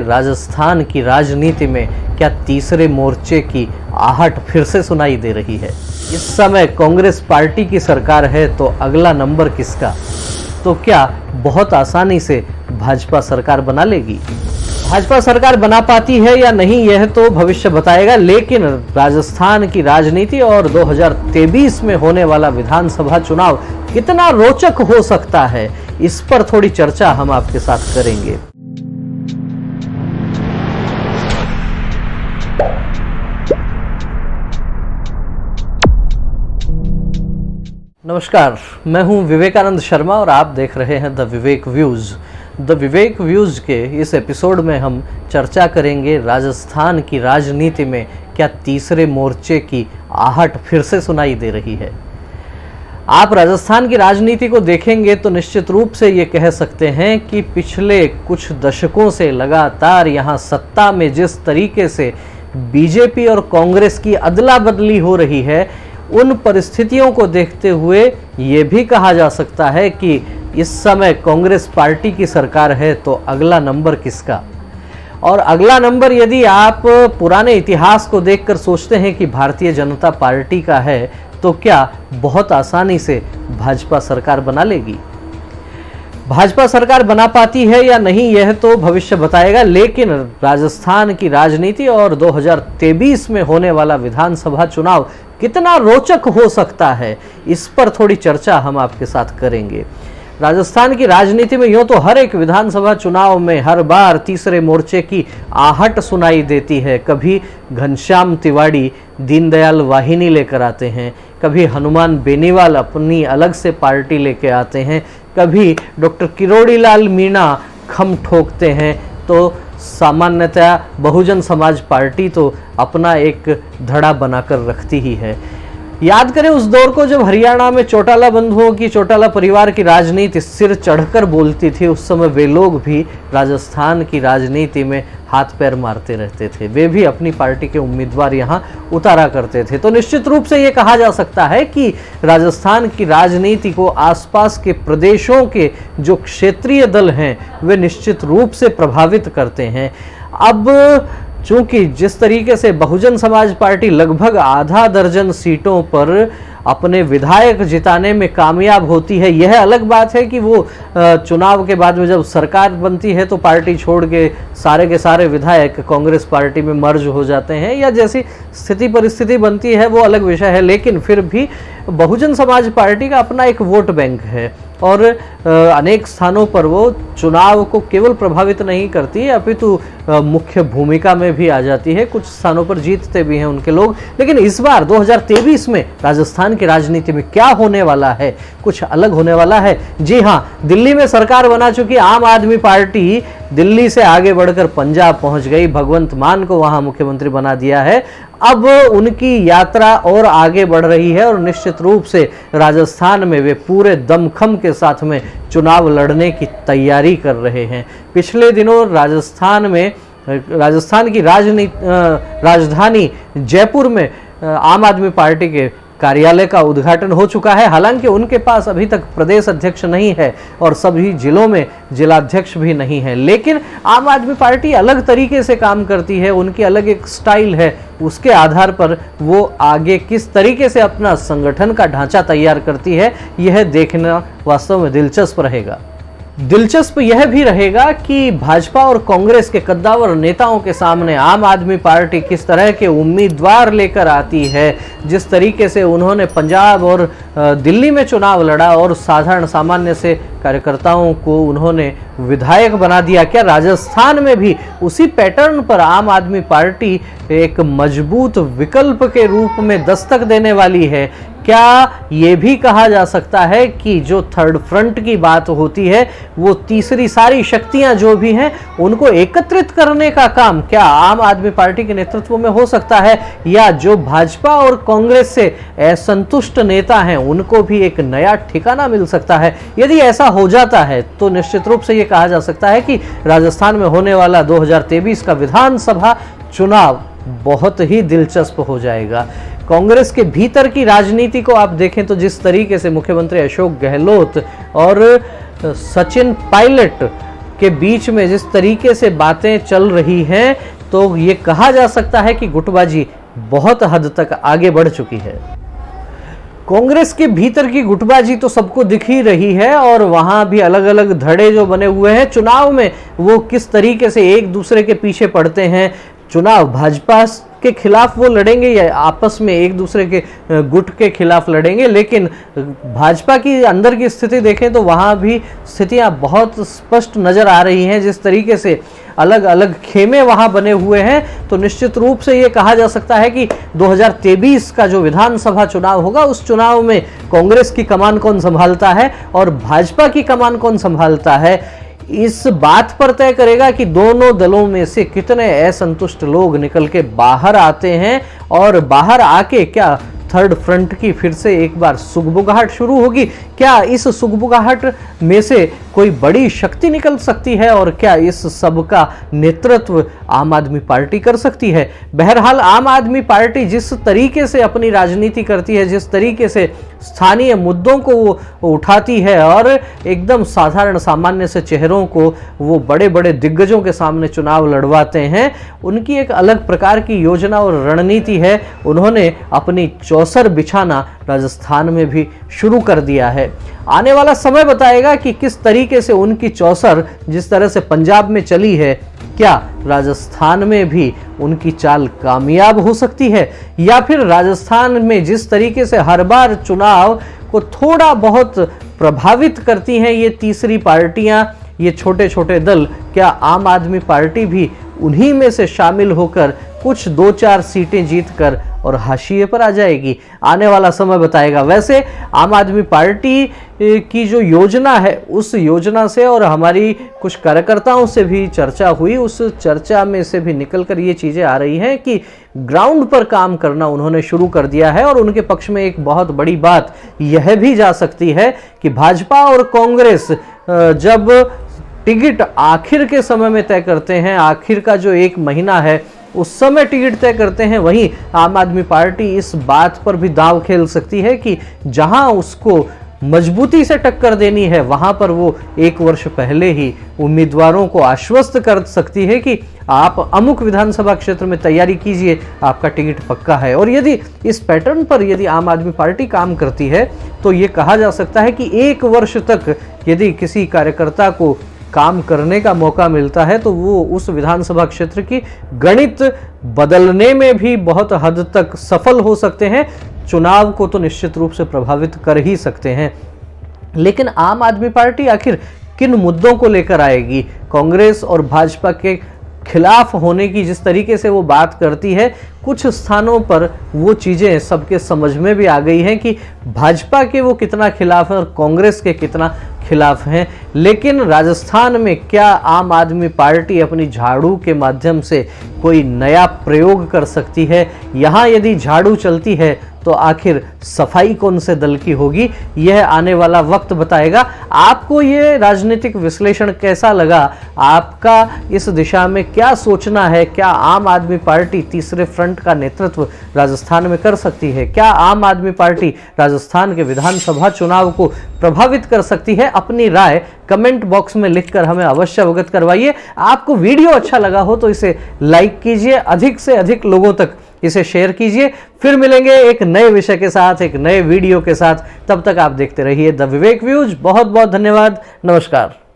राजस्थान की राजनीति में क्या तीसरे मोर्चे की आहट फिर से सुनाई दे रही है। इस समय कांग्रेस पार्टी की सरकार है तो अगला नंबर किसका? तो क्या बहुत आसानी से भाजपा सरकार बना लेगी? भाजपा सरकार बना पाती है या नहीं यह तो भविष्य बताएगा, लेकिन राजस्थान की राजनीति और 2023 में होने वाला विधानसभा चुनाव कितना रोचक हो सकता है, इस पर थोड़ी चर्चा हम आपके साथ करेंगे। नमस्कार, मैं हूं विवेकानंद शर्मा और आप देख रहे हैं the Vivek views. The Vivek views के इस एपिसोड में हम चर्चा करेंगे राजस्थान की राजनीति में क्या तीसरे मोर्चे की आहट फिर से सुनाई दे रही है। आप राजस्थान की राजनीति को देखेंगे तो निश्चित रूप से ये कह सकते हैं कि पिछले कुछ दशकों से लगातार यहाँ सत्ता में जिस तरीके से बीजेपी और कांग्रेस की अदला बदली हो रही है, उन परिस्थितियों को देखते हुए ये भी कहा जा सकता है कि इस समय कांग्रेस पार्टी की सरकार है तो अगला नंबर किसका? और अगला नंबर यदि आप पुराने इतिहास को देखकर सोचते हैं कि भारतीय जनता पार्टी का है, तो क्या बहुत आसानी से भाजपा सरकार बना लेगी? भाजपा सरकार बना पाती है या नहीं यह तो भविष्य बताएगा, लेकिन राजस्थान की राजनीति और 2023 में होने वाला विधानसभा चुनाव कितना रोचक हो सकता है, इस पर थोड़ी चर्चा हम आपके साथ करेंगे। राजस्थान की राजनीति में यूं तो हर एक विधानसभा चुनाव में हर बार तीसरे मोर्चे की आहट सुनाई देती है। कभी घनश्याम तिवाड़ी दीनदयाल वाहिनी लेकर आते हैं, कभी हनुमान बेनीवाल अपनी अलग से पार्टी लेके आते हैं, कभी डॉक्टर किरोड़ीलाल मीणा खम ठोकते हैं, तो सामान्यतः बहुजन समाज पार्टी तो अपना एक धड़ा बनाकर रखती ही है। याद करें उस दौर को जब हरियाणा में चौटाला बंधुओं की, चौटाला परिवार की राजनीति सिर चढ़कर बोलती थी। उस समय वे लोग भी राजस्थान की राजनीति में हाथ पैर मारते रहते थे, वे भी अपनी पार्टी के उम्मीदवार यहाँ उतारा करते थे। तो निश्चित रूप से ये कहा जा सकता है कि राजस्थान की राजनीति को आसपास के प्रदेशों के जो क्षेत्रीय दल हैं वे निश्चित रूप से प्रभावित करते हैं। अब चूंकि जिस तरीके से बहुजन समाज पार्टी लगभग आधा दर्जन सीटों पर अपने विधायक जिताने में कामयाब होती है, यह अलग बात है कि वो चुनाव के बाद में जब सरकार बनती है तो पार्टी छोड़ के सारे विधायक कांग्रेस पार्टी में मर्ज हो जाते हैं, या जैसी स्थिति परिस्थिति बनती है वो अलग विषय है। लेकिन फिर भी बहुजन समाज पार्टी का अपना एक वोट बैंक है और अनेक स्थानों पर वो चुनाव को केवल प्रभावित नहीं करती है, अपितु मुख्य भूमिका में भी आ जाती है। कुछ स्थानों पर जीतते भी हैं उनके लोग। लेकिन इस बार 2023 में राजस्थान की राजनीति में क्या होने वाला है, कुछ अलग होने वाला है। जी हाँ, दिल्ली में सरकार बना चुकी आम आदमी पार्टी दिल्ली से आगे बढ़कर पंजाब पहुंच गई, भगवंत मान को वहां मुख्यमंत्री बना दिया है। अब उनकी यात्रा और आगे बढ़ रही है और निश्चित रूप से राजस्थान में वे पूरे दमखम के साथ में चुनाव लड़ने की तैयारी कर रहे हैं। पिछले दिनों राजस्थान की राजधानी जयपुर में आम आदमी पार्टी के कार्यालय का उद्घाटन हो चुका है। हालांकि उनके पास अभी तक प्रदेश अध्यक्ष नहीं है और सभी जिलों में जिलाध्यक्ष भी नहीं है, लेकिन आम आदमी पार्टी अलग तरीके से काम करती है, उनकी अलग एक स्टाइल है। उसके आधार पर वो आगे किस तरीके से अपना संगठन का ढांचा तैयार करती है, यह देखना वास्तव में दिलचस्प रहेगा। दिलचस्प यह भी रहेगा कि भाजपा और कांग्रेस के कद्दावर नेताओं के सामने आम आदमी पार्टी किस तरह के उम्मीदवार लेकर आती है। जिस तरीके से उन्होंने पंजाब और दिल्ली में चुनाव लड़ा और साधारण सामान्य से कार्यकर्ताओं को उन्होंने विधायक बना दिया, क्या राजस्थान में भी उसी पैटर्न पर आम आदमी पार्टी एक मजबूत विकल्प के रूप में दस्तक देने वाली है? क्या ये भी कहा जा सकता है कि जो थर्ड फ्रंट की बात होती है, वो तीसरी सारी शक्तियां जो भी हैं उनको एकत्रित करने का काम क्या आम आदमी पार्टी के नेतृत्व में हो सकता है, या जो भाजपा और कांग्रेस से असंतुष्ट नेता हैं उनको भी एक नया ठिकाना मिल सकता है? यदि ऐसा हो जाता है तो निश्चित रूप से ये कहा जा सकता है कि राजस्थान में होने वाला 2023 का विधानसभा चुनाव बहुत ही दिलचस्प हो जाएगा। कांग्रेस के भीतर की राजनीति को आप देखें तो जिस तरीके से मुख्यमंत्री अशोक गहलोत और सचिन पायलट के बीच में जिस तरीके से बातें चल रही हैं, तो ये कहा जा सकता है कि गुटबाजी बहुत हद तक आगे बढ़ चुकी है। कांग्रेस के भीतर की गुटबाजी तो सबको दिख ही रही है और वहां भी अलग अलग धड़े जो बने हुए हैं चुनाव में, वो किस तरीके से एक दूसरे के पीछे पड़ते हैं। चुनाव भाजपा के खिलाफ वो लड़ेंगे या आपस में एक दूसरे के गुट के खिलाफ लड़ेंगे, लेकिन भाजपा की अंदर की स्थिति देखें तो वहां भी स्थितियां बहुत स्पष्ट नजर आ रही हैं। जिस तरीके से अलग अलग खेमे वहां बने हुए हैं, तो निश्चित रूप से ये कहा जा सकता है कि 2023 का जो विधानसभा चुनाव होगा, उस चुनाव में कांग्रेस की कमान कौन संभालता है और भाजपा की कमान कौन संभालता है, इस बात पर तय करेगा कि दोनों दलों में से कितने असंतुष्ट लोग निकल के बाहर आते हैं और बाहर आके क्या थर्ड फ्रंट की फिर से एक बार सुगबुगाहट शुरू होगी। क्या इस सुगबुगाहट में से कोई बड़ी शक्ति निकल सकती है और क्या इस सब का नेतृत्व आम आदमी पार्टी कर सकती है। बहरहाल आम आदमी पार्टी जिस तरीके से अपनी राजनीति करती है, जिस तरीके से स्थानीय मुद्दों को वो उठाती है और एकदम साधारण सामान्य से चेहरों को वो बड़े बड़े दिग्गजों के सामने चुनाव लड़वाते हैं, उनकी एक अलग प्रकार की योजना और रणनीति है। उन्होंने अपनी चौसर बिछाना राजस्थान में भी शुरू कर दिया है। आने वाला समय बताएगा कि किस तरीके से उनकी चौसर जिस तरह से पंजाब में चली है, क्या राजस्थान में भी उनकी चाल कामयाब हो सकती है, या फिर राजस्थान में जिस तरीके से हर बार चुनाव को थोड़ा बहुत प्रभावित करती हैं ये तीसरी पार्टियां, ये छोटे छोटे दल, क्या आम आदमी पार्टी भी उन्हीं में से शामिल होकर कुछ 2-4 सीटें जीतकर और हाशिए पर आ जाएगी। आने वाला समय बताएगा। वैसे आम आदमी पार्टी की जो योजना है, उस योजना से और हमारी कुछ कार्यकर्ताओं से भी चर्चा हुई, उस चर्चा में से भी निकलकर ये चीज़ें आ रही हैं कि ग्राउंड पर काम करना उन्होंने शुरू कर दिया है। और उनके पक्ष में एक बहुत बड़ी बात यह भी जा सकती है कि भाजपा और कांग्रेस जब टिकट आखिर के समय में तय करते हैं, आखिर का जो 1 महीना है उस समय टिकट तय करते हैं, वहीं आम आदमी पार्टी इस बात पर भी दांव खेल सकती है कि जहां उसको मजबूती से टक्कर देनी है, वहां पर वो 1 वर्ष पहले ही उम्मीदवारों को आश्वस्त कर सकती है कि आप अमुक विधानसभा क्षेत्र में तैयारी कीजिए, आपका टिकट पक्का है। और यदि इस पैटर्न पर यदि आम आदमी पार्टी काम करती है, तो ये कहा जा सकता है कि 1 वर्ष तक यदि किसी कार्यकर्ता को काम करने का मौका मिलता है, तो वो उस विधानसभा क्षेत्र की गणित बदलने में भी बहुत हद तक सफल हो सकते हैं। चुनाव को तो निश्चित रूप से प्रभावित कर ही सकते हैं। लेकिन आम आदमी पार्टी आखिर किन मुद्दों को लेकर आएगी? कांग्रेस और भाजपा के खिलाफ होने की जिस तरीके से वो बात करती है, कुछ स्थानों पर वो चीज़ें सबके समझ में भी आ गई हैं कि भाजपा के वो कितना खिलाफ है और कांग्रेस के कितना खिलाफ हैं। लेकिन राजस्थान में क्या आम आदमी पार्टी अपनी झाड़ू के माध्यम से कोई नया प्रयोग कर सकती है? यहाँ यदि झाड़ू चलती है तो आखिर सफाई कौन से दल की होगी, यह आने वाला वक्त बताएगा। आपको ये राजनीतिक विश्लेषण कैसा लगा? आपका इस दिशा में क्या सोचना है? क्या आम आदमी पार्टी तीसरे फ्रंट का नेतृत्व राजस्थान में कर सकती है? क्या आम आदमी पार्टी राजस्थान के विधानसभा चुनाव को प्रभावित कर सकती है? अपनी राय कमेंट बॉक्स में लिखकर हमें अवश्य अवगत करवाइए। आपको वीडियो अच्छा लगा हो तो इसे लाइक कीजिए, अधिक से अधिक लोगों तक इसे शेयर कीजिए। फिर मिलेंगे एक नए विषय के साथ, एक नए वीडियो के साथ। तब तक आप देखते रहिए द विवेक व्यूज। बहुत बहुत धन्यवाद। नमस्कार।